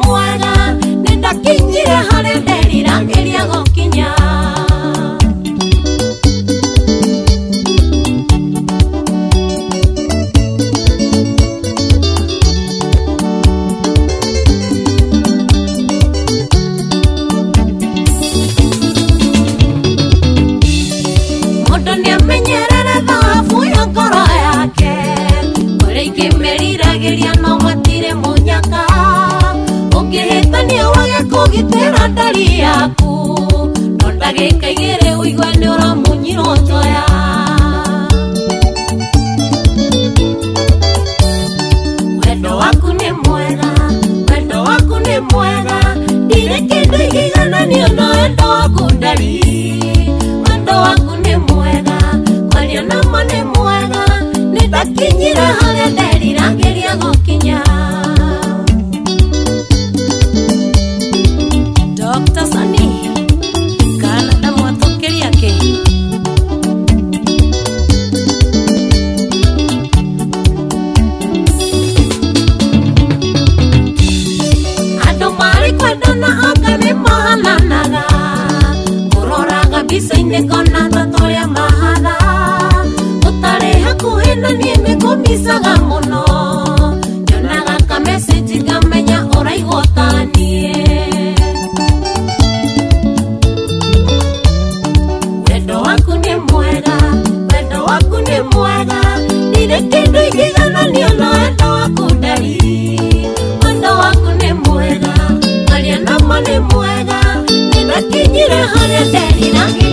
mwega nindakinyire haria nderiragĩria gũkinya. Mũndũ nĩamenyerere thahabu ya ngoro yake, ũrĩa ingĩmĩriragĩria no matirĩ mũnyaka. Ũngĩhĩtania wage kũgitĩra ndari yaku, no ndagĩka igĩrĩ ũigue nĩũramunyirwo toya. Wendo waku nĩ mwega, wendo waku nĩ mwega, ndirĩ kĩndũ ingĩigananio na wendo waku ndari. Wendo waku nĩ mwega, kwaria nama nĩ mwega, nĩndakinyire harĩa nderiragĩria gũkinya. Dr. Sunny, kana ndamwatũkĩria kĩ? Andũ marĩ kwendana anga nĩmahananaga, ũroraga mbica-inĩ ngona ta tũrĩa mahana. Ũtarĩ hakuhĩ na niĩ nĩngũmicaga mũno, nyonaga ka message ngamenya ũraigua ta niĩ. Wendo waku nĩ mwega, wendo waku nĩ mwega, ndirĩ kĩndũ ingĩigananio na wendo waku ndari. Wendo waku nĩ mwega, kwaria nama nĩ mwega, nĩndakinyire harĩa nderiragĩria